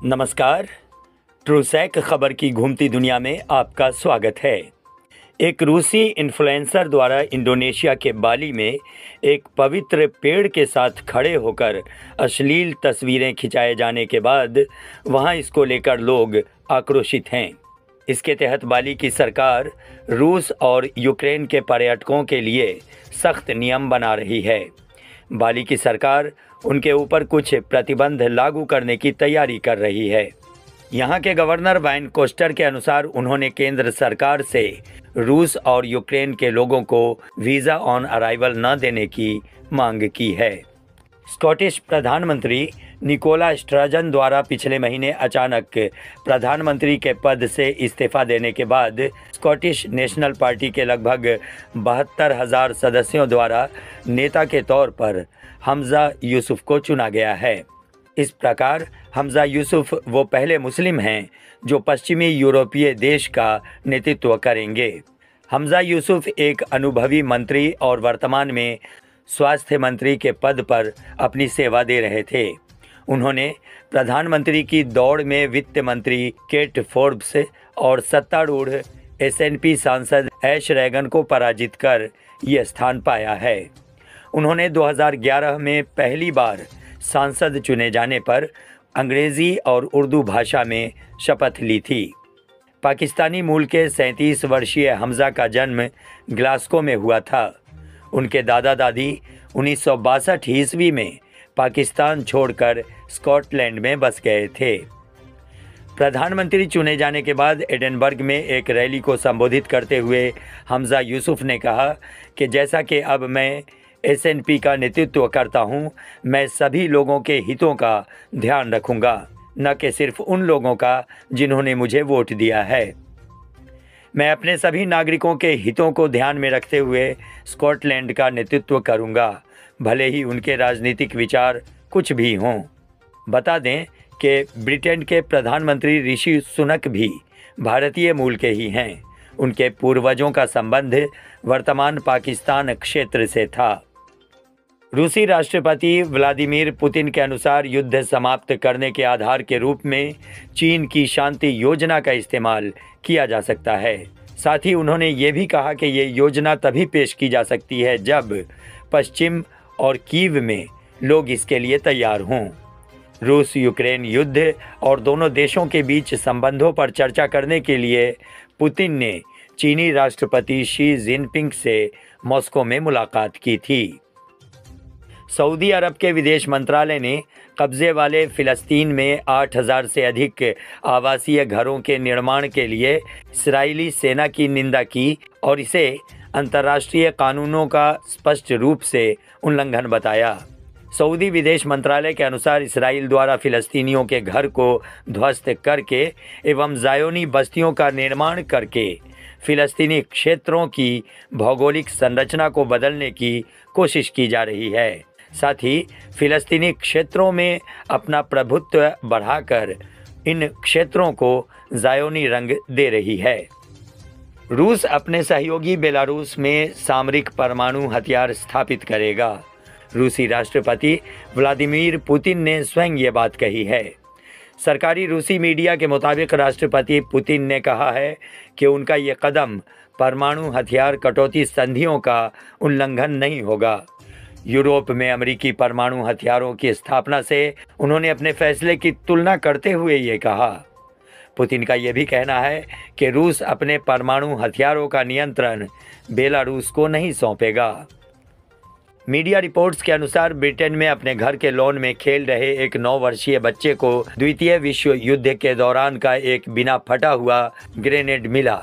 नमस्कार। ट्रूसैक खबर की घूमती दुनिया में आपका स्वागत है। एक रूसी इन्फ्लुएंसर द्वारा इंडोनेशिया के बाली में एक पवित्र पेड़ के साथ खड़े होकर अश्लील तस्वीरें खिंचाए जाने के बाद वहां इसको लेकर लोग आक्रोशित हैं। इसके तहत बाली की सरकार रूस और यूक्रेन के पर्यटकों के लिए सख्त नियम बना रही है। बाली की सरकार उनके ऊपर कुछ प्रतिबंध लागू करने की तैयारी कर रही है। यहाँ के गवर्नर वाइन कोस्टर के अनुसार उन्होंने केंद्र सरकार से रूस और यूक्रेन के लोगों को वीज़ा ऑन अराइवल न देने की मांग की है। स्कॉटिश प्रधानमंत्री निकोला स्टर्जन द्वारा पिछले महीने अचानक प्रधानमंत्री के पद से इस्तीफा देने के बाद स्कॉटिश नेशनल पार्टी के लगभग 72,000 सदस्यों द्वारा नेता के तौर पर हमजा यूसुफ को चुना गया है। इस प्रकार हमजा यूसुफ वो पहले मुस्लिम हैं जो पश्चिमी यूरोपीय देश का नेतृत्व करेंगे। हमजा यूसुफ एक अनुभवी मंत्री और वर्तमान में स्वास्थ्य मंत्री के पद पर अपनी सेवा दे रहे थे। उन्होंने प्रधानमंत्री की दौड़ में वित्त मंत्री केट फोर्ब्स और सत्तारूढ़ एसएनपी सांसद ऐश रैगन को पराजित कर ये स्थान पाया है। उन्होंने 2011 में पहली बार सांसद चुने जाने पर अंग्रेज़ी और उर्दू भाषा में शपथ ली थी। पाकिस्तानी मूल के 37 वर्षीय हमजा का जन्म ग्लासगो में हुआ था। उनके दादा दादी 1962 ईस्वी में पाकिस्तान छोड़कर स्कॉटलैंड में बस गए थे। प्रधानमंत्री चुने जाने के बाद एडिनबर्ग में एक रैली को संबोधित करते हुए हमजा यूसुफ ने कहा कि जैसा कि अब मैं एसएनपी का नेतृत्व करता हूं, मैं सभी लोगों के हितों का ध्यान रखूंगा, न कि सिर्फ उन लोगों का जिन्होंने मुझे वोट दिया है। मैं अपने सभी नागरिकों के हितों को ध्यान में रखते हुए स्कॉटलैंड का नेतृत्व करूंगा, भले ही उनके राजनीतिक विचार कुछ भी हों। बता दें कि ब्रिटेन के प्रधानमंत्री ऋषि सुनक भी भारतीय मूल के ही हैं। उनके पूर्वजों का संबंध वर्तमान पाकिस्तान क्षेत्र से था। रूसी राष्ट्रपति व्लादिमीर पुतिन के अनुसार युद्ध समाप्त करने के आधार के रूप में चीन की शांति योजना का इस्तेमाल किया जा सकता है। साथ ही उन्होंने ये भी कहा कि ये योजना तभी पेश की जा सकती है जब पश्चिम और कीव में लोग इसके लिए तैयार हों। रूस यूक्रेन युद्ध और दोनों देशों के बीच संबंधों पर चर्चा करने के लिए पुतिन ने चीनी राष्ट्रपति शी जिनपिंग से मॉस्को में मुलाकात की थी। सऊदी अरब के विदेश मंत्रालय ने कब्जे वाले फ़िलिस्तीन में 8,000 से अधिक आवासीय घरों के निर्माण के लिए इस्राएली सेना की निंदा की और इसे अंतर्राष्ट्रीय कानूनों का स्पष्ट रूप से उल्लंघन बताया। सऊदी विदेश मंत्रालय के अनुसार इसराइल द्वारा फ़िलिस्तीनियों के घर को ध्वस्त करके एवं ज़ायोनी बस्तियों का निर्माण करके फ़िलिस्तीनी क्षेत्रों की भौगोलिक संरचना को बदलने की कोशिश की जा रही है। साथ ही फ़िलिस्तीनी क्षेत्रों में अपना प्रभुत्व बढ़ाकर इन क्षेत्रों को ज़ायोनी रंग दे रही है। रूस अपने सहयोगी बेलारूस में सामरिक परमाणु हथियार स्थापित करेगा। रूसी राष्ट्रपति व्लादिमीर पुतिन ने स्वयं ये बात कही है। सरकारी रूसी मीडिया के मुताबिक राष्ट्रपति पुतिन ने कहा है कि उनका ये कदम परमाणु हथियार कटौती संधियों का उल्लंघन नहीं होगा। यूरोप में अमेरिकी परमाणु हथियारों की स्थापना से उन्होंने अपने फैसले की तुलना करते हुए ये कहा। पुतिन का यह भी कहना है कि रूस अपने परमाणु हथियारों का नियंत्रण बेलारूस को नहीं सौंपेगा। मीडिया रिपोर्ट्स के अनुसार ब्रिटेन में अपने घर के लॉन में खेल रहे एक 9 वर्षीय बच्चे को द्वितीय विश्व युद्ध के दौरान का एक बिना फटा हुआ ग्रेनेड मिला।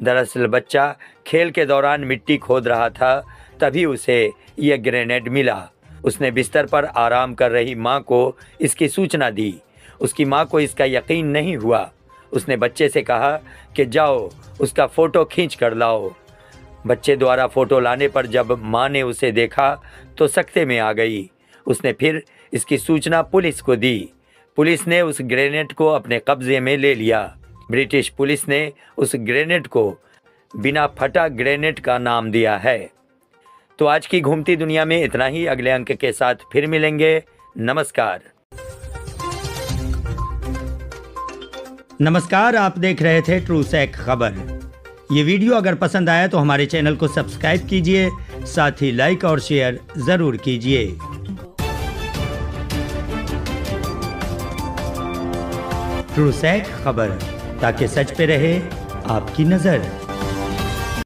दरअसल बच्चा खेल के दौरान मिट्टी खोद रहा था, तभी उसे यह ग्रेनेड मिला। उसने बिस्तर पर आराम कर रही मां को इसकी सूचना दी। उसकी मां को इसका यकीन नहीं हुआ। उसने बच्चे से कहा कि जाओ उसका फ़ोटो खींच कर लाओ। बच्चे द्वारा फ़ोटो लाने पर जब मां ने उसे देखा तो सख्ते में आ गई। उसने फिर इसकी सूचना पुलिस को दी। पुलिस ने उस ग्रेनेड को अपने कब्जे में ले लिया। ब्रिटिश पुलिस ने उस ग्रेनेड को बिना फटा ग्रेनेड का नाम दिया है। तो आज की घूमती दुनिया में इतना ही। अगले अंक के साथ फिर मिलेंगे। नमस्कार। नमस्कार, आप देख रहे थे ट्रूसैक खबर। ये वीडियो अगर पसंद आया तो हमारे चैनल को सब्सक्राइब कीजिए, साथ ही लाइक और शेयर जरूर कीजिए। ट्रूसैक खबर, ताकि सच पे रहे आपकी नजर।